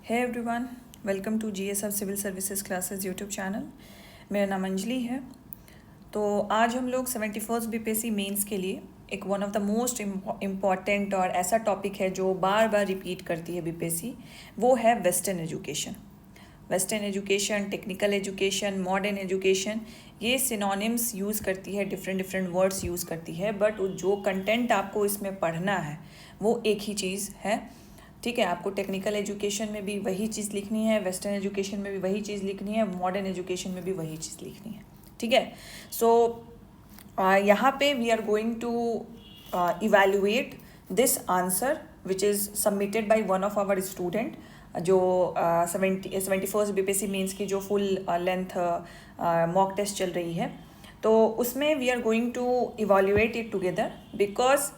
Hey everyone, welcome to GSF civil services classes YouTube channel. मेरा नाम अंजलि है। तो आज हम लोग 71st BPSC मेंस के लिए एक one of the most important और ऐसा टॉपिक है जो बार बार रिपीट करती है BPSC, वो है western education. Western education, technical education, modern education, ये सिनोनिम्स यूज़ करती है, डिफरेंट वर्ड्स यूज़ करती है, बट जो कंटेंट आपको इसमें पढ़ना है वो एक ही चीज़ है। ठीक है, आपको टेक्निकल एजुकेशन में भी वही चीज़ लिखनी है, वेस्टर्न एजुकेशन में भी वही चीज़ लिखनी है, मॉडर्न एजुकेशन में भी वही चीज़ लिखनी है। ठीक है, सो यहाँ पे we are going to evaluate this answer which is submitted by one of our student, जो 71st BPSC मेंस की जो फुल लेंथ मॉक टेस्ट चल रही है, तो उसमें we are going to evaluate it together because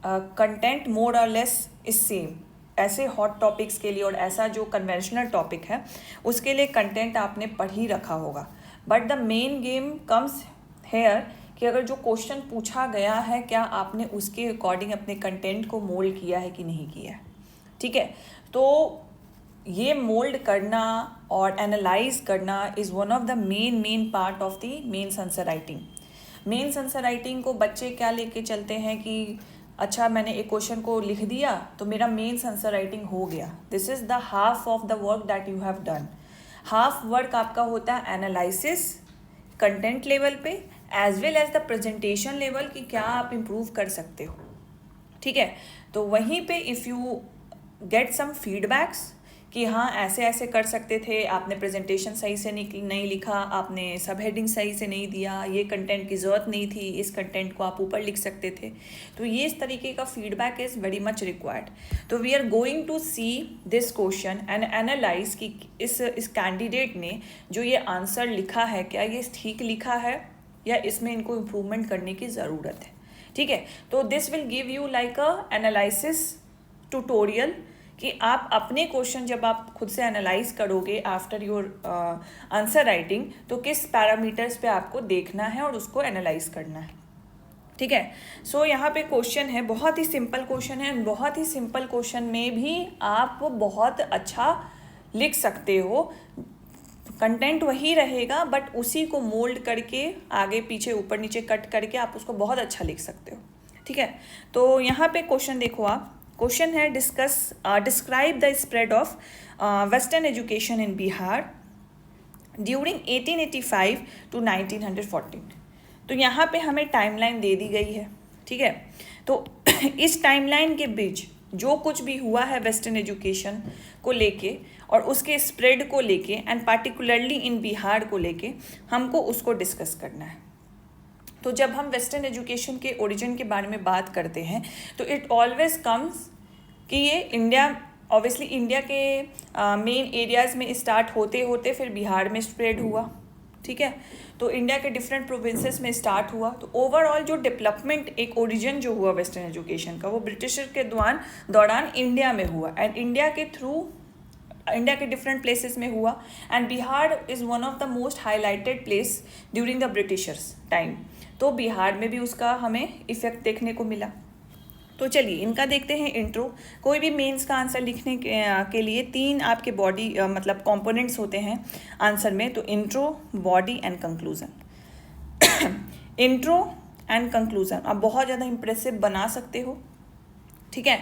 content more और less is same. ऐसे हॉट टॉपिक्स के लिए और ऐसा जो कन्वेंशनल टॉपिक है उसके लिए कंटेंट आपने पढ़ ही रखा होगा, but the main game comes here कि अगर जो क्वेश्चन पूछा गया है क्या आपने उसके अकॉर्डिंग अपने कंटेंट को मोल्ड किया है कि नहीं किया है। ठीक है, तो ये मोल्ड करना और एनालाइज करना is one of the main part of the mains answer writing. Mains answer writing को बच्चे क्या लेके चलते हैं कि अच्छा मैंने एक क्वेश्चन को लिख दिया तो मेरा मेंस आंसर राइटिंग हो गया। This is the half of the work that you have done. Half work आपका होता है एनालिसिस कंटेंट लेवल पे as well as the presentation level कि क्या आप इम्प्रूव कर सकते हो। ठीक है, तो वहीं पे if you get some feedbacks कि हाँ ऐसे ऐसे कर सकते थे, आपने प्रेजेंटेशन सही से नहीं लिखा, आपने सब हेडिंग सही से नहीं दिया, ये कंटेंट की ज़रूरत नहीं थी, इस कंटेंट को आप ऊपर लिख सकते थे, तो ये इस तरीके का feedback is very much required. तो we are going to see this question and analyse कि इस कैंडिडेट ने जो ये आंसर लिखा है क्या ये ठीक लिखा है या इसमें इनको इम्प्रूवमेंट करने की ज़रूरत है। ठीक है, तो this will give you like a analysis tutorial कि आप अपने क्वेश्चन जब आप खुद से एनालाइज करोगे आफ्टर योर आंसर राइटिंग तो किस पैरामीटर्स पे आपको देखना है और उसको एनालाइज करना है। ठीक है, सो यहाँ पे क्वेश्चन है, बहुत ही सिंपल क्वेश्चन है, बहुत ही सिंपल क्वेश्चन में भी आप बहुत अच्छा लिख सकते हो। कंटेंट वही रहेगा बट उसी को मोल्ड करके आगे पीछे ऊपर नीचे कट करके आप उसको बहुत अच्छा लिख सकते हो। ठीक है, तो यहाँ पे क्वेश्चन देखो आप, क्वेश्चन है describe the spread of western education in Bihar during 1885 to 1914। तो यहाँ पे हमें टाइमलाइन दे दी गई है। ठीक है, तो इस टाइमलाइन के बीच जो कुछ भी हुआ है वेस्टर्न एजुकेशन को लेके और उसके स्प्रेड को लेके एंड पार्टिकुलरली इन बिहार को लेके हमको उसको डिस्कस करना है। तो जब हम वेस्टर्न एजुकेशन के ओरिजिन के बारे में बात करते हैं तो इट ऑलवेज कम्स कि ये इंडिया, ऑब्वियसली इंडिया के मेन एरियाज़ में स्टार्ट होते होते फिर बिहार में स्प्रेड हुआ। ठीक है, तो इंडिया के डिफरेंट प्रोविंसेस में स्टार्ट हुआ। तो ओवरऑल जो डेवलपमेंट एक ओरिजिन जो हुआ वेस्टर्न एजुकेशन का वो ब्रिटिशर के दौरान इंडिया में हुआ एंड इंडिया के थ्रू इंडिया के डिफरेंट प्लेसेस में हुआ and Bihar is one of the most highlighted place during the Britishers time. तो बिहार में भी उसका हमें इफेक्ट देखने को मिला। तो चलिए इनका देखते हैं इंट्रो। कोई भी मेंस का आंसर लिखने के लिए 3 आपके बॉडी मतलब कंपोनेंट्स होते हैं आंसर में, तो intro, body and conclusion. Intro and conclusion आप बहुत ज़्यादा इंप्रेसिव बना सकते हो। ठीक है,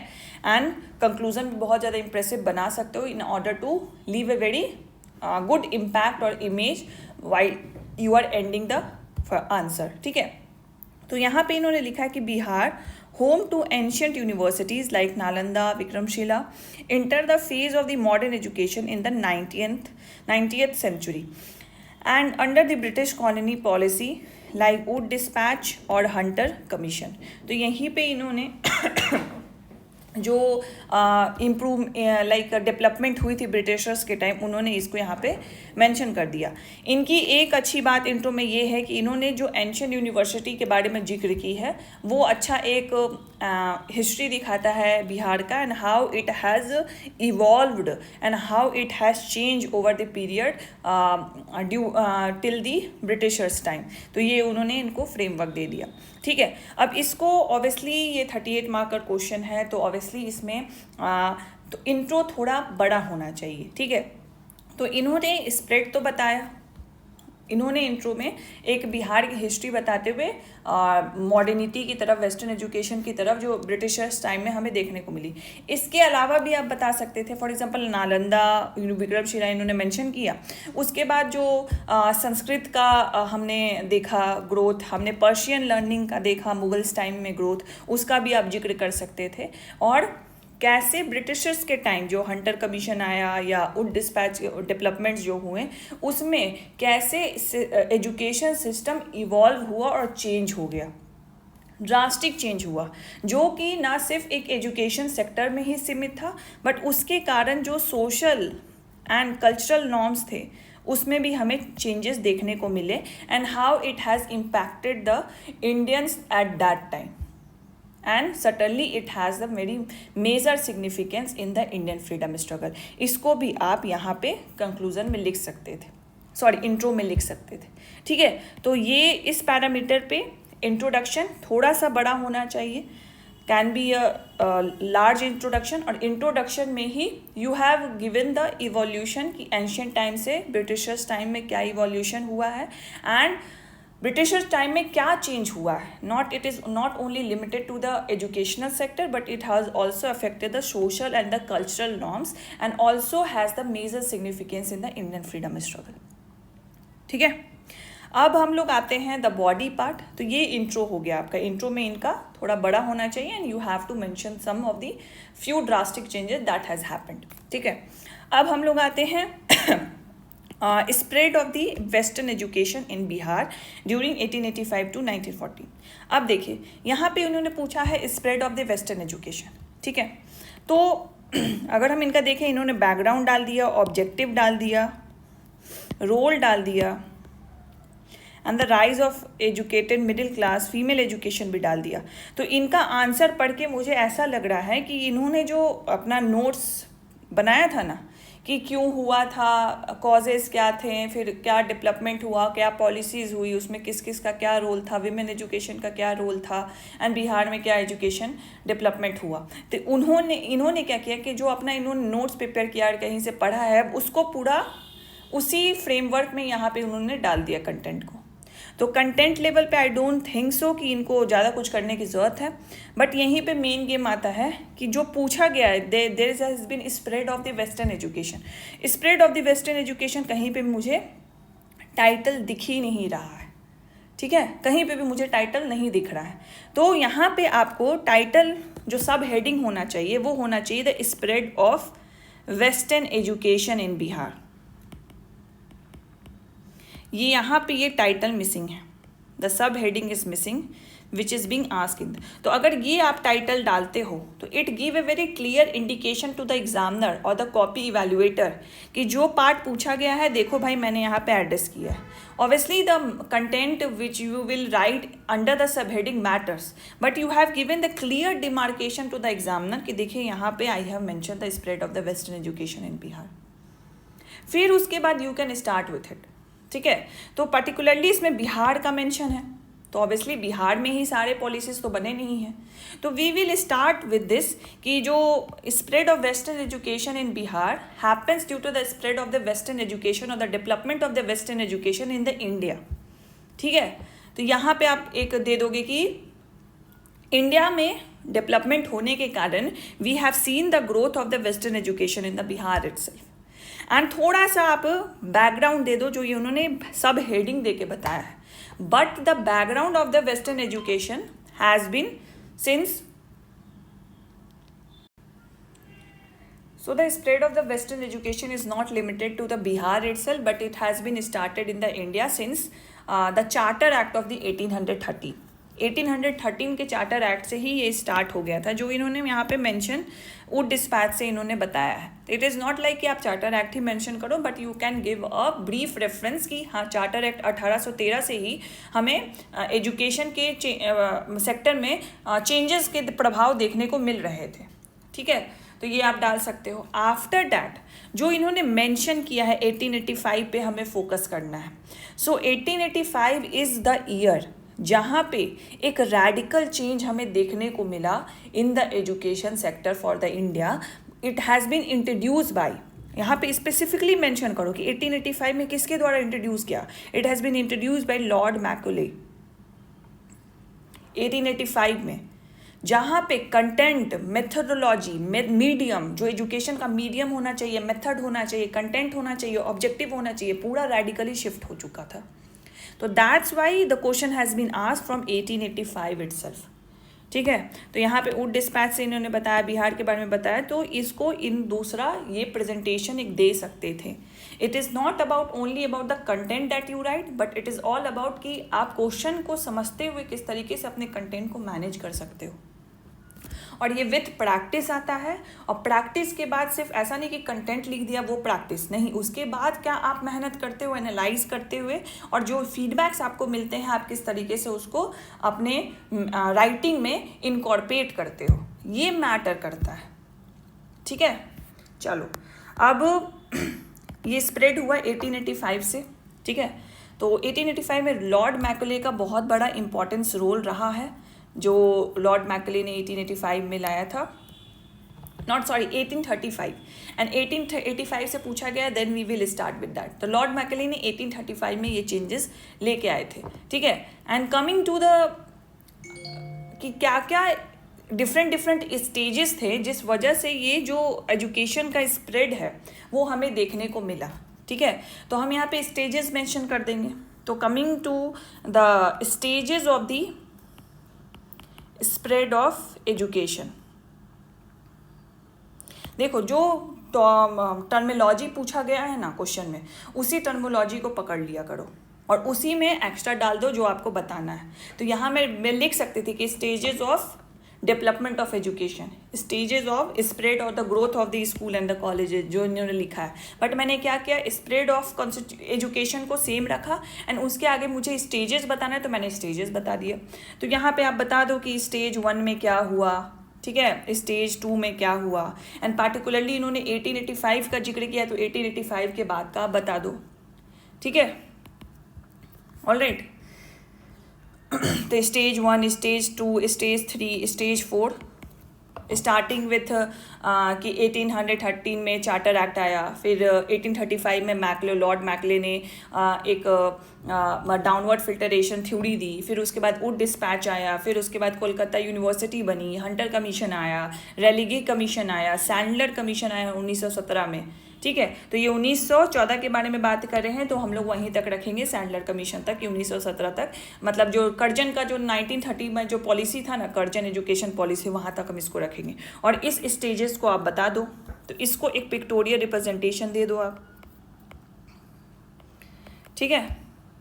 एंड कंक्लूजन भी बहुत ज़्यादा इंप्रेसिव बना सकते हो in order to leave a very good impact और image while you are ending the answer. ठीक है, तो यहाँ पे इन्होंने लिखा है कि Bihar home to ancient universities like Nalanda, Vikramshila, enter the phase of the modern education in the 90th century and under the British colony policy like Wood Dispatch और Hunter Commission। तो यहीं पे इन्होंने जो इम्प्रूव लाइक डेवलपमेंट हुई थी Britishers के time, उन्होंने इसको यहाँ पे मेंशन कर दिया। इनकी एक अच्छी बात इंट्रो में ये है कि इन्होंने जो एंशियंट यूनिवर्सिटी के बारे में जिक्र की है वो अच्छा एक हिस्ट्री दिखाता है बिहार का and how it has evolved and how it has change over the period till the Britishers time. तो ये उन्होंने इनको फ्रेमवर्क दे दिया। ठीक है, अब इसको ऑब्वियसली ये 38 मार्क का क्वेश्चन है, तो ऑब्वियसली इसमें तो इंट्रो थोड़ा बड़ा होना चाहिए, ठीक है। तो इन्होंने स्प्रेड तो बताया, इन्होंने इंट्रो में एक बिहार की हिस्ट्री बताते हुए मॉडर्निटी की तरफ, वेस्टर्न एजुकेशन की तरफ जो ब्रिटिशर्स टाइम में हमें देखने को मिली। इसके अलावा भी आप बता सकते थे, फॉर एग्जांपल नालंदा, विक्रमशिला इन्होंने मेंशन किया। उसके बाद जो संस्कृत का हमने देखा ग्रोथ, हमने पर्शियन लर्निंग का देखा मुगल्स टाइम में ग्रोथ, उसका भी आप जिक्र कर सकते थे। और कैसे ब्रिटिशर्स के टाइम जो हंटर कमीशन आया या वुड डिस्पैच डेवलपमेंट्स जो हुए, उसमें कैसे एजुकेशन सिस्टम इवॉल्व हुआ और चेंज हो गया, ड्रास्टिक चेंज हुआ, जो कि ना सिर्फ एक एजुकेशन सेक्टर में ही सीमित था, बट उसके कारण जो सोशल एंड कल्चरल नॉर्म्स थे उसमें भी हमें चेंजेस देखने को मिले, and how it has impacted the Indians at that time, and certainly it has a very major significance in the Indian freedom struggle। इसको भी आप यहाँ पे कंक्लूजन में लिख सकते थे, सॉरी इंट्रो में लिख सकते थे, ठीक है। तो ये इस पैरामीटर पे इंट्रोडक्शन थोड़ा सा बड़ा होना चाहिए, can be a large introduction, और इंट्रोडक्शन में ही you have given the evolution कि एंशियंट टाइम से ब्रिटिशर्स टाइम में क्या इवोल्यूशन हुआ है, एंड ब्रिटिशर्स टाइम में क्या चेंज हुआ है। Not it is not only limited to the educational sector, but it has also affected the social and the cultural norms, and also has the major significance in the Indian freedom struggle, ठीक है। अब हम लोग आते हैं the body part. तो ये intro हो गया आपका, इंट्रो में इनका थोड़ा बड़ा होना चाहिए, and you have to mention some of the few drastic changes that has happened, ठीक है। अब हम लोग आते हैं spread of the western education in Bihar during 1885 to 1940। अब देखिए यहाँ पे उन्होंने पूछा है spread of the western education, ठीक है। तो अगर हम इनका देखें, इन्होंने बैकग्राउंड डाल दिया, ऑब्जेक्टिव डाल दिया, रोल डाल दिया, and the rise of educated middle class female education भी डाल दिया। तो इनका आंसर पढ़ के मुझे ऐसा लग रहा है कि इन्होंने जो अपना नोट्स बनाया था ना, कि क्यों हुआ था, कॉजेज़ क्या थे, फिर क्या डेवलपमेंट हुआ, क्या पॉलिसीज़ हुई, उसमें किस किस का क्या रोल था, विमेन एजुकेशन का क्या रोल था, एंड बिहार में क्या एजुकेशन डेवलपमेंट हुआ। तो इन्होंने क्या किया कि जो अपना इन्होंने नोट्स प्रिपेयर किया, कहीं से पढ़ा है, उसको पूरा उसी फ्रेमवर्क में यहाँ पे उन्होंने डाल दिया कंटेंट को। तो कंटेंट लेवल पे आई डोंट थिंक सो कि इनको ज़्यादा कुछ करने की ज़रूरत है, बट यहीं पे मेन गेम आता है कि जो पूछा गया है, there has been spread of the western education. Spread of the western education कहीं पे मुझे टाइटल दिख ही नहीं रहा है, ठीक है, कहीं पे भी मुझे टाइटल नहीं दिख रहा है। तो यहाँ पे आपको टाइटल जो सब हेडिंग होना चाहिए वो होना चाहिए the spread of western education in Bihar. ये यहाँ पे ये टाइटल मिसिंग है, the sub heading is missing which is being asked in. तो अगर ये आप टाइटल डालते हो तो it give a very clear indication to the examiner और द कॉपी इवेल्युएटर कि जो पार्ट पूछा गया है, देखो भाई मैंने यहाँ पे एड्रेस किया है। Obviously the content which you will write under the sub heading matters, but you have given the clear demarcation to the examiner कि देखिए यहाँ पे I have mention the spread of the western education in Bihar. फिर उसके बाद you can start with it, ठीक है। तो पर्टिकुलरली इसमें बिहार का मेंशन है, तो ऑब्वियसली बिहार में ही सारे पॉलिसीज तो बने नहीं हैं। तो we will start with this कि जो spread of western education in Bihar happens due to the spread of the western education और the development of the western education in the India, ठीक है। तो यहाँ पे आप एक दे दोगे कि इंडिया में डेवलपमेंट होने के कारण we have seen the growth of the western education in the Bihar itself, and थोड़ा सा आप बैकग्राउंड दे दो जो ये उन्होंने सब हेडिंग दे के बताया है। But the background of the western education has been since, so the spread of the western education is not limited to the Bihar itself, but it has been started in the India since the Charter Act of the 1813 के charter act से ही ये start हो गया था, जो इन्होंने यहाँ पे मेंशन वुड डिस्पैच से इन्होंने बताया है। इट इज़ नॉट लाइक कि आप चार्टर एक्ट ही मेंशन करो, but you can give a brief reference कि हाँ चार्टर एक्ट 1813 से ही हमें एजुकेशन के सेक्टर में चेंजेस के प्रभाव देखने को मिल रहे थे, ठीक है। तो ये आप डाल सकते हो। आफ्टर डैट जो इन्होंने मेंशन किया है 1885 पे हमें फोकस करना है। सो 1885 इज़ द ईयर जहाँ पे एक रैडिकल चेंज हमें देखने को मिला in the education sector for the India, it has been introduce by, यहाँ पे स्पेसिफिकली मेंशन करो कि 1885 में किसके द्वारा इंट्रोड्यूस किया। It has been introduce by Lord Macaulay 1885 में, जहाँ पे कंटेंट, मेथडोलॉजी, मीडियम, जो एजुकेशन का मीडियम होना चाहिए, मेथड होना चाहिए, कंटेंट होना चाहिए, ऑब्जेक्टिव होना चाहिए, पूरा रेडिकली शिफ्ट हो चुका था। तो that's why the question has been asked from 1885 itself. ठीक है, तो यहाँ पे उड डिस्पैच से इन्होंने बताया, बिहार के बारे में बताया, तो इसको इन दूसरा ये प्रेजेंटेशन एक दे सकते थे। It is not about only about the content that you right, but it is all about कि आप क्वेश्चन को समझते हुए किस तरीके से अपने कंटेंट को मैनेज कर सकते हो। और ये विथ प्रैक्टिस आता है, और प्रैक्टिस के बाद सिर्फ ऐसा नहीं कि कंटेंट लिख दिया वो प्रैक्टिस नहीं, उसके बाद क्या आप मेहनत करते हो एनालाइज करते हुए, और जो फीडबैक्स आपको मिलते हैं आप किस तरीके से उसको अपने राइटिंग में इनकॉर्पोरेट करते हो, ये मैटर करता है। ठीक है, चलो अब ये स्प्रेड हुआ 1885 से। ठीक है, तो 1885 में लॉर्ड मैकॉले का बहुत बड़ा इंपॉर्टेंस रोल रहा है, जो लॉर्ड मैकॉले ने 1885 में लाया था, 1835, एंड 1885 से पूछा गया, then we will start with that. तो लॉर्ड मैकॉले ने 1835 में ये चेंजेस लेके आए थे। ठीक है, एंड कमिंग टू द कि क्या क्या डिफरेंट स्टेजेस थे जिस वजह से ये जो एजुकेशन का स्प्रेड है वो हमें देखने को मिला। ठीक है, तो हम यहाँ पे स्टेजेस मेंशन कर देंगे। तो coming to the stages of the spread of education, देखो जो टर्मिनोलॉजी पूछा गया है ना क्वेश्चन में, उसी टर्मिनोलॉजी को पकड़ लिया करो और उसी में एक्स्ट्रा डाल दो जो आपको बताना है। तो यहाँ मैं लिख सकती थी कि stages of development of education, stages of spread और the growth of the school and the colleges, जो इन्होंने लिखा है। बट मैंने क्या किया, स्प्रेड ऑफ एजुकेशन को सेम रखा, एंड उसके आगे मुझे स्टेजेस बताना है तो मैंने स्टेजेस बता दिए। तो यहाँ पे आप बता दो कि स्टेज 1 में क्या हुआ, ठीक है, स्टेज 2 में क्या हुआ, एंड पार्टिकुलरली इन्होंने 1885 का जिक्र किया तो 1885 के बाद का आप बता दो। ठीक है, ऑलराइट। तो stage 1, stage 2, stage 3, stage 4, starting with कि 1813 में चार्टर एक्ट आया, फिर 1835 में लॉर्ड मैकॉले ने एक डाउनवर्ड फिल्टरेशन थ्योरी दी, फिर उसके बाद वुड डिस्पैच आया, फिर उसके बाद कोलकाता यूनिवर्सिटी बनी, हंटर कमीशन आया, रेलिगे कमीशन आया, सैंडलर कमीशन आया 1917 में। ठीक है, तो ये 1914 के बारे में बात कर रहे हैं तो हम लोग वहीं तक रखेंगे, सैंडलर कमीशन तक, 1917 तक, मतलब जो कर्जन का जो 1930 में जो पॉलिसी था ना, कर्जन एजुकेशन पॉलिसी, वहाँ तक हम इसको रखेंगे। और इस स्टेजेस को आप बता दो, तो इसको एक पिक्टोरियल रिप्रेजेंटेशन दे दो आप। ठीक है,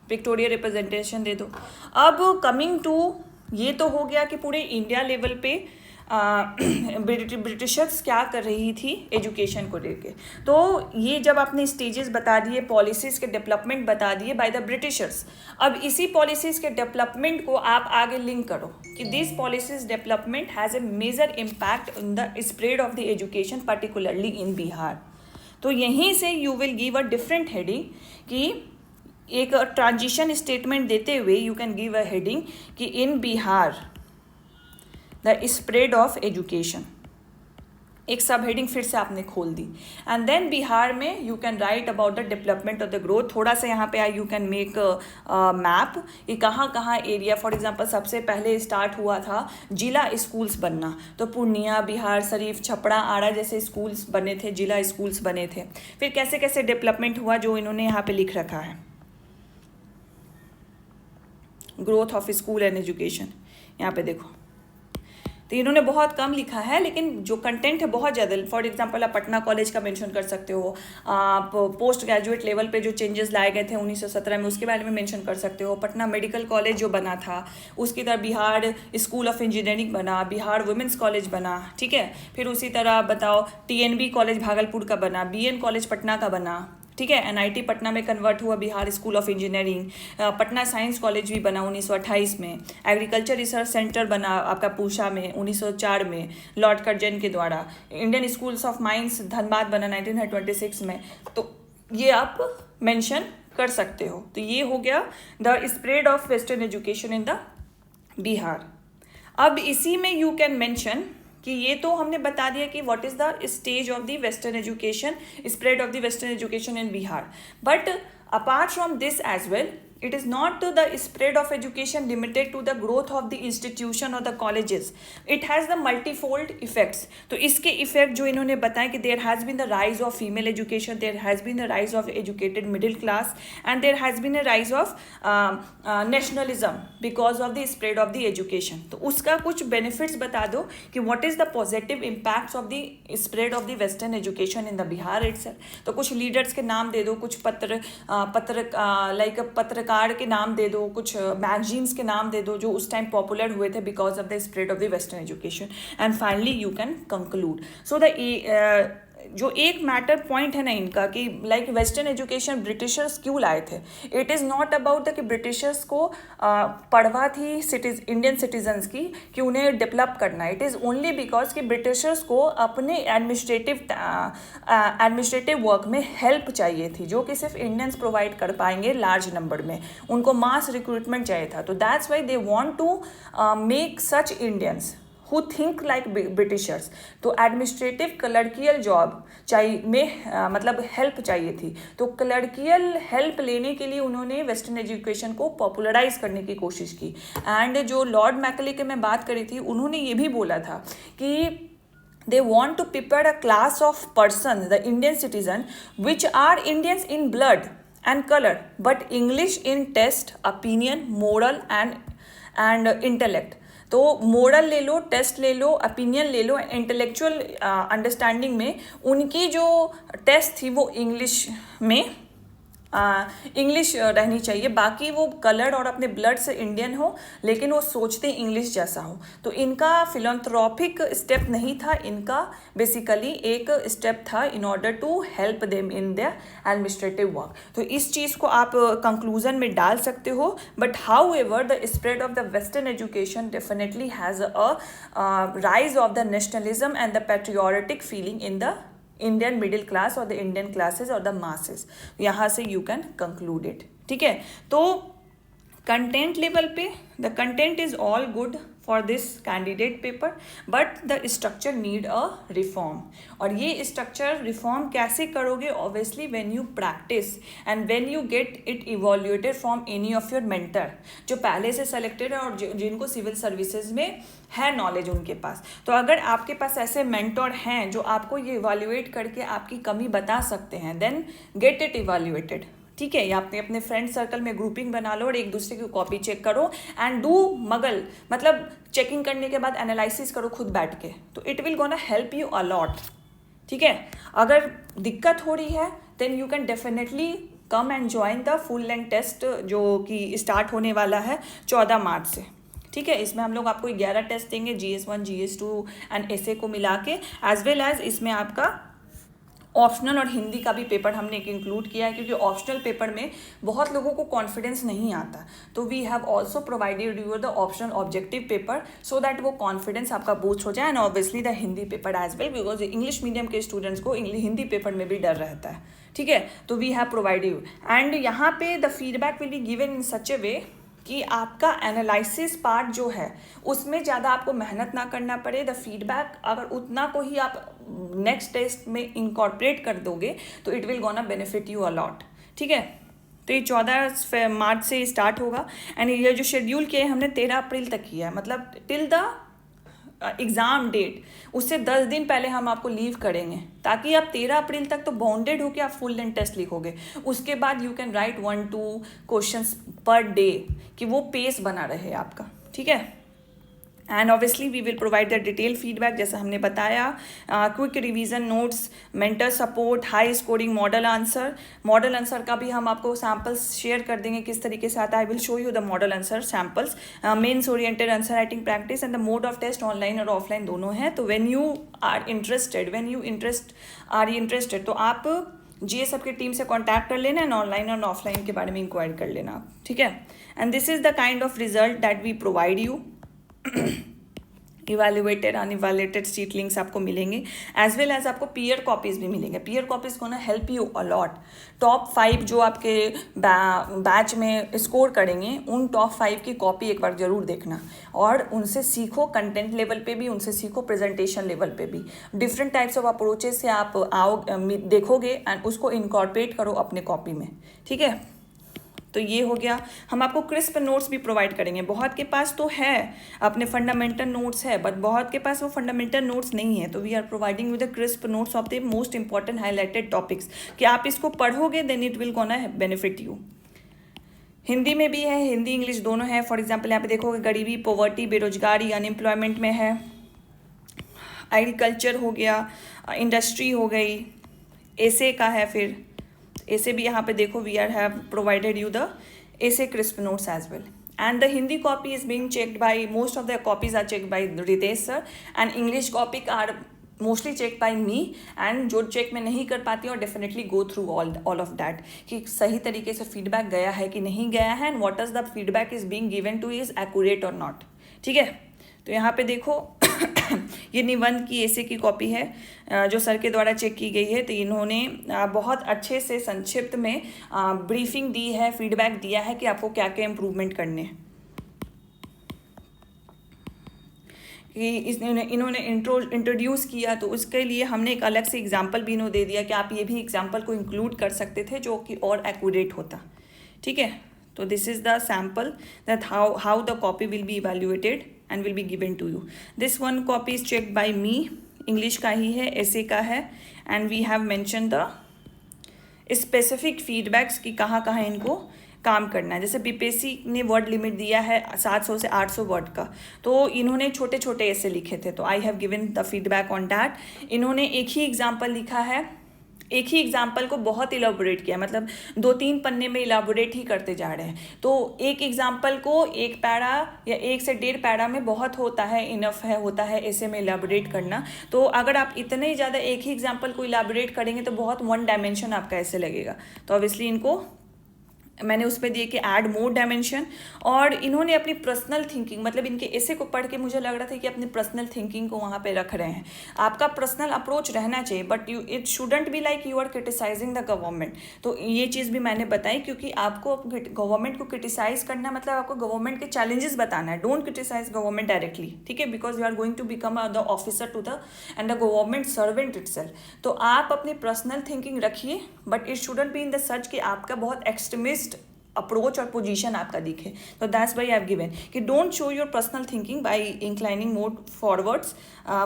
पिक्टोरियल रिप्रेजेंटेशन दे दो। अब कमिंग टू, ये तो हो गया कि पूरे इंडिया लेवल पे ब्रिटिशर्स क्या कर रही थी एजुकेशन को लेके। तो ये जब आपने स्टेजेस बता दिए, पॉलिसीज़ के डेवलपमेंट बता दिए बाय द ब्रिटिशर्स, अब इसी पॉलिसीज़ के डेवलपमेंट को आप आगे लिंक करो कि this policies development has a major impact in the spread of the education particularly in Bihar. तो यहीं से you will give a different heading कि एक ट्रांजिशन स्टेटमेंट देते हुए you can give a heading कि in Bihar the spread of education, एक sub heading फिर से आपने खोल दी, एंड देन बिहार में you can right about the development of the growth. थोड़ा सा यहाँ पे यू कैन मेक मैप कि कहाँ कहाँ एरिया, फॉर एग्जांपल सबसे पहले स्टार्ट हुआ था जिला स्कूल्स बनना, तो पूर्णिया, बिहार शरीफ, छपरा, आरा जैसे स्कूल्स बने थे, जिला स्कूल्स बने थे। फिर कैसे कैसे डेवलपमेंट हुआ जो इन्होंने यहाँ पे लिख रखा है, growth of school and education, यहाँ पे देखो। तो इन्होंने बहुत कम लिखा है, लेकिन जो कंटेंट है बहुत ज़्यादा। फॉर एग्जांपल आप पटना कॉलेज का मेंशन कर सकते हो, आप पोस्ट ग्रेजुएट लेवल पे जो चेंजेस लाए गए थे 1917 में उसके बारे में मेंशन कर सकते हो। पटना मेडिकल कॉलेज जो बना था, उसकी तरह बिहार स्कूल ऑफ इंजीनियरिंग बना, बिहार वुमेंस कॉलेज बना। ठीक है, फिर उसी तरह बताओ TNB कॉलेज भागलपुर का बना, BN कॉलेज पटना का बना। ठीक है, NIT पटना में कन्वर्ट हुआ Bihar school of engineering, Patna science college भी बना 1928 में, एग्रीकल्चर रिसर्च सेंटर बना आपका पूसा में 1904 में लॉर्ड कर्जन के द्वारा, Indian schools of mines Dhanbad बना 1926 में। तो ये आप मेंशन कर सकते हो। तो ये हो गया the spread of western education in the Bihar. अब इसी में यू कैन मेंशन कि ये तो हमने बता दिया कि what is the stage of the western education, spread of the western education in Bihar. But apart from this as well, it is not the spread of education limited to the growth of the institution or the colleges. It has the multifold effects. तो इसके effect जो इन्होंने बताया कि there has been the rise of female education, there has been the rise of educated middle class, and there has been a rise of nationalism because of the spread of the education. तो उसका कुछ benefits बता दो कि what is the positive impacts of the spread of the western education in the Bihar itself. तो कुछ leaders के नाम दे दो, कुछ पत्रकार के नाम दे दो, कुछ मैगजीन्स के नाम दे दो जो उस टाइम पॉपुलर हुए थे because of the spread of the western education. And finally you can conclude. So the जो एक मैटर पॉइंट है ना इनका कि लाइक वेस्टर्न एजुकेशन ब्रिटिशर्स क्यों लाए थे. It is not about the कि ब्रिटिशर्स को पढ़वा थी इंडियन सिटीजन्स की कि उन्हें डेवलप करना. इट इज़ ओनली बिकॉज कि ब्रिटिशर्स को अपने एडमिनिस्ट्रेटिव वर्क में हेल्प चाहिए थी जो कि सिर्फ इंडियंस प्रोवाइड कर पाएंगे लार्ज नंबर में. उनको मास रिक्रूटमेंट चाहिए था. तो that's why they want to make such Indians who think like Britishers. तो एडमिनिस्ट्रेटिव क्लर्कियल जॉब चाहिए में मतलब हेल्प चाहिए थी. तो क्लर्कियल हेल्प लेने के लिए उन्होंने वेस्टर्न एजुकेशन को पॉपुलराइज करने की कोशिश की. एंड जो लॉर्ड मैकले की मैं बात करी थी उन्होंने ये भी बोला था कि they want to prepare a class of persons, the Indian citizen, which are Indians in blood and color, but English in taste, opinion, moral and intellect. तो मोरल ले लो, टेस्ट ले लो, ओपिनियन ले लो, इंटेलेक्चुअल अंडरस्टैंडिंग में उनकी जो test थी वो English में इंग्लिश रहनी चाहिए. बाकी वो कलर और अपने ब्लड से इंडियन हो लेकिन वो सोचते इंग्लिश जैसा हो. तो इनका फिलैंथ्रोपिक स्टेप नहीं था, इनका बेसिकली एक स्टेप था in order to help them in their administrative work. तो इस चीज़ को आप कंक्लूजन में डाल सकते हो. But how ever the spread of the western education definitely has a rise of the nationalism and the patriotic feeling in the Indian middle class और the Indian classes और द मासेस. यहाँ से you can conclude it. ठीक है. तो content level पे the content is all good for this candidate paper but the structure need a reform. और ये स्ट्रक्चर रिफॉर्म कैसे करोगे? Obviously when you practice and when you get it evaluated from any of your mentor जो पहले से selected है और जिनको सिविल सर्विसेज में है नॉलेज उनके पास. तो अगर आपके पास ऐसे मेंटर हैं जो आपको ये इवॉल्यूएट करके आपकी कमी बता सकते हैं देन गेट इट इवॉल्यूएटेड. ठीक है. या अपने फ्रेंड सर्कल में ग्रुपिंग बना लो और एक दूसरे की कॉपी चेक करो एंड डू मतलब चेकिंग करने के बाद एनालिसिस करो खुद बैठ के. तो it will gonna help you a lot. ठीक है. अगर दिक्कत हो रही है then you can definitely come and join the full length test जो कि स्टार्ट होने वाला है 14 मार्च से. ठीक है. इसमें हम लोग आपको 11 टेस्ट देंगे, GS1 GS2 एंड SA को मिला के, एज वेल एज इसमें आपका ऑप्शनल और हिंदी का भी पेपर हमने इंक्लूड किया है क्योंकि ऑप्शनल पेपर में बहुत लोगों को कॉन्फिडेंस नहीं आता. तो we have also provided you the optional objective paper so that वो कॉन्फिडेंस आपका बूस्ट हो जाए. And obviously the Hindi paper as well because English medium के स्टूडेंट्स को हिंदी पेपर में भी डर रहता है. ठीक है. तो we have provided you and यहाँ पे the feedback will be given in such a way कि आपका एनालिसिस पार्ट जो है उसमें ज़्यादा आपको मेहनत ना करना पड़े. द फीडबैक अगर उतना को ही आप नेक्स्ट टेस्ट में इनकॉर्पोरेट कर दोगे तो it will gonna benefit you a lot. ठीक है. तो ये 14 मार्च से स्टार्ट होगा एंड ये जो शेड्यूल किया है हमने 13 अप्रैल तक किया है. मतलब टिल द एग्ज़ाम डेट उससे 10 दिन पहले हम आपको लीव करेंगे ताकि आप 13 अप्रैल तक तो बाउंडेड हो के आप फुल लेंथ टेस्ट लिखोगे. उसके बाद you can write 1-2 questions per day कि वो पेस बना रहे आपका. ठीक है. And obviously we will provide the detail feedback जैसा हमने बताया. Quick revision notes, mentor support, high scoring model answer का भी हम आपको सैम्पल्स शेयर कर देंगे किस तरीके से आता है. I will show you the model answer samples, mains oriented answer writing practice and the mode of test online और ऑफलाइन दोनों है. तो व्हेन यू आर इंटरेस्टेड तो आप GSUB की टीम से कॉन्टैक्ट कर लेना एंड ऑनलाइन और ऑफलाइन के बारे में इंक्वायरी कर लेना आप. ठीक है. And this is the kind of result that we provide you evaluated unevaluated sheet links आपको मिलेंगे, एज वेल एज आपको पीयर कॉपीज़ भी मिलेंगे। पीयर कॉपीज़ को ना हेल्प यू अलॉट। टॉप 5 जो आपके बैच में स्कोर करेंगे, उन टॉप 5 की कॉपी एक बार ज़रूर देखना और उनसे सीखो, कंटेंट लेवल पे भी उनसे सीखो, प्रेजेंटेशन लेवल पे भी। डिफरेंट टाइप्स ऑफ अप्रोचेस से आप देखोगे एंड उसको इनकॉर्पोरेट करो अपने कॉपी में, ठीक है। तो ये हो गया। हम आपको क्रिस्प नोट्स भी प्रोवाइड करेंगे। बहुत के पास तो है अपने फंडामेंटल नोट्स है, बट बहुत के पास वो फंडामेंटल नोट्स नहीं है, तो we are providing with the crisp notes of the most important highlighted topics कि आप इसको पढ़ोगे then it will gonna benefit you. Hindi में भी है, हिंदी इंग्लिश दोनों है। फॉर एग्जाम्पल यहाँ पे देखोगे गरीबी, पॉवर्टी, बेरोजगारी, अनएम्प्लॉयमेंट में है। एग्रीकल्चर हो गया, इंडस्ट्री हो गई, एसे का है, फिर ऐसे भी यहाँ पे देखो we are have provided you the ऐसे crisp notes as well. And the Hindi copy is being checked by most of the copies are checked by Ritesh sir and English copy are mostly check by me. And जो check मैं नहीं कर पाती और definitely go through all of that कि सही तरीके से फीडबैक गया है कि नहीं गया है and what is the feedback is being given two is accurate और नॉट, ठीक है। तो यहाँ पे देखो ये निबंध की ऐसे की कॉपी है जो सर के द्वारा चेक की गई है। तो इन्होंने बहुत अच्छे से संक्षिप्त में ब्रीफिंग दी है, फीडबैक दिया है कि आपको क्या क्या इम्प्रूवमेंट करने हैं। कि इन्होंने इंट्रोड्यूस किया तो उसके लिए हमने एक अलग से एग्जाम्पल भी इन्होंने दे दिया कि आप ये भी एग्जाम्पल को इंक्लूड कर सकते थे जो कि और एक्यूरेट होता, ठीक है। तो this is the sample that how the copy will be evaluated and will be given to you. This one copy is checked by me, English का ही है, essay का है, and we have mentioned the specific feedbacks कि कहाँ कहाँ इनको काम करना है। जैसे बीपीएससी ने वर्ड लिमिट दिया है 700 से 800 वर्ड का, तो इन्होंने छोटे छोटे ऐसे लिखे थे, तो आई have given the feedback on that. इन्होंने एक ही एग्जाम्पल लिखा है, एक ही एग्जाम्पल को बहुत इलाबोरेट किया, मतलब 2-3 पन्ने में इलाबोरेट ही करते जा रहे हैं। तो एक एग्जाम्पल को एक पैरा या 1 से 1.5 पैरा में बहुत होता है, इनफ है होता है ऐसे में इलाबोरेट करना। तो अगर आप इतने ज़्यादा एक ही एग्जाम्पल को इलाबोरेट करेंगे तो बहुत वन डायमेंशन आपका ऐसे लगेगा। तो ऑब्वियसली इनको मैंने उस पर दिए कि ऐड मोर डायमेंशन। और इन्होंने अपनी पर्सनल थिंकिंग, मतलब इनके ऐसे को पढ़ के मुझे लग रहा था कि अपनी पर्सनल थिंकिंग को वहाँ पे रख रहे हैं। आपका पर्सनल अप्रोच रहना चाहिए, but it shouldn't be like you are criticising the government. तो ये चीज़ भी मैंने बताई, क्योंकि आपको गवर्नमेंट को क्रिटिसाइज करना मतलब आपको गवर्नमेंट के चैलेंजेस बताना है। डोंट क्रिटिसाइज गवर्नमेंट डायरेक्टली, ठीक है, because you are going to become the officer to the end the government servant itself. तो आप अपनी पर्सनल थिंकिंग रखिए, but it shouldn't be in the such कि आपका बहुत एक्सट्रीमिस्ट अप्रोच और पोजीशन आपका दिखे। तो that's why I have given कि don't show your personal thinking by inclining more forwards,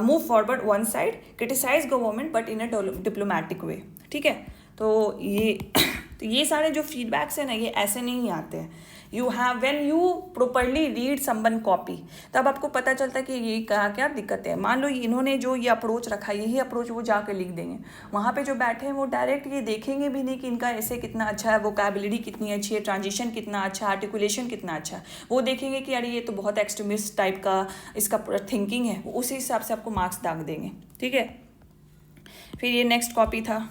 move forward one side, criticize government but in a diplomatic way, ठीक है। तो ये सारे जो फीडबैक्स हैं ना, ये ऐसे नहीं आते हैं। You have when you properly read someone copy, तब आपको पता चलता है कि ये क्या दिक्कत है। मान लो इन्होंने जो ये अप्रोच रखा, यही अप्रोच वो जाकर लिख देंगे, वहाँ पे जो बैठे हैं वो डायरेक्ट ये देखेंगे भी नहीं कि इनका ऐसे कितना अच्छा है, वोकैबुलरी कितनी अच्छी है, ट्रांजिशन कितना अच्छा, आर्टिकुलेशन कितना अच्छा है। वो देखेंगे कि अरे ये तो बहुत एक्सट्रीमिस्ट टाइप का इसका थिंकिंग है, उसी हिसाब से आपको मार्क्स दाग देंगे, ठीक है। फिर ये नेक्स्ट कॉपी था,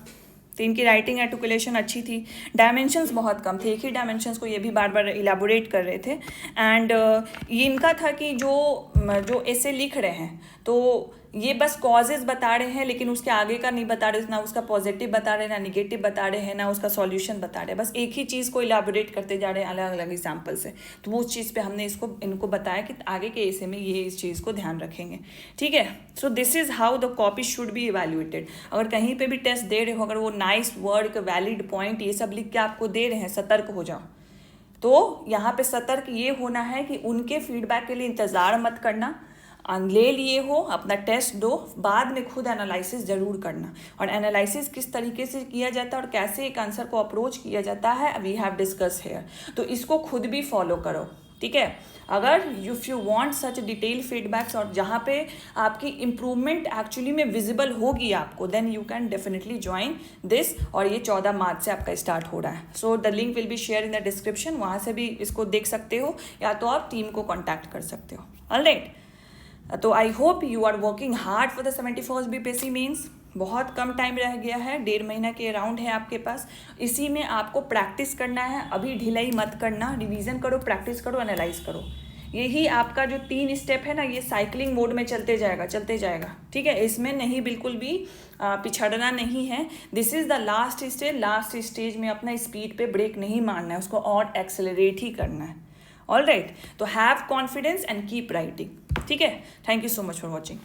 तो इनकी राइटिंग आर्टिकुलेशन अच्छी थी, डायमेंशंस बहुत कम थे, एक ही डायमेंशंस को ये भी बार बार इलाबोरेट कर रहे थे। एंड ये इनका था कि जो ऐसे लिख रहे हैं तो ये बस कॉजेज़ बता रहे हैं, लेकिन उसके आगे का नहीं बता रहे, ना उसका पॉजिटिव बता रहे हैं, ना निगेटिव बता रहे हैं, ना उसका सॉल्यूशन बता रहे हैं, बस एक ही चीज़ को इलाबोरेट करते जा रहे हैं अलग अलग एग्जाम्पल से। तो वो उस चीज़ पे हमने इनको बताया कि आगे के ऐसे में ये इस चीज़ को ध्यान रखेंगे, ठीक है। So this is how the copy should be evaluated. अगर कहीं पर भी टेस्ट दे रहे हो, अगर वो नाइस वर्ड, वैलिड पॉइंट ये सब लिख के आपको दे रहे हैं, सतर्क हो जाओ। तो यहाँ पे सतर्क ये होना है कि उनके फीडबैक के लिए इंतज़ार मत करना, ले लिए हो, अपना टेस्ट दो, बाद में खुद एनालिसिस ज़रूर करना। और एनालिसिस किस तरीके से किया जाता है और कैसे एक आंसर को अप्रोच किया जाता है, वी हैव डिस्कस हेयर। तो इसको खुद भी फॉलो करो, ठीक है। अगर if you want such detail feedbacks और जहाँ पे आपकी इम्प्रूवमेंट एक्चुअली में विजिबल होगी आपको, then you can definitely join this. और ये 14 मार्च से आपका स्टार्ट हो रहा है। So the link will be share in the description, वहाँ से भी इसको देख सकते हो, या तो आप टीम को कॉन्टैक्ट कर सकते हो। ऑलराइट, तो I hope you are working hard for the 71st BPSC mains. बहुत कम टाइम रह गया है, 1.5 महीना के अराउंड है आपके पास। इसी में आपको प्रैक्टिस करना है, अभी ढिलाई मत करना, रिवीजन करो, प्रैक्टिस करो, एनालाइज करो। यही आपका जो 3 स्टेप है ना, ये साइकिलिंग मोड में चलते जाएगा ठीक है। इसमें नहीं, बिल्कुल भी पिछड़ना नहीं है। This is the last stage में अपना स्पीड पे ब्रेक नहीं मारना है, उसको और एक्सेलरेट ही करना है। ऑल राइट, तो have confidence and keep writing. ठीक है, thank you so much for watching.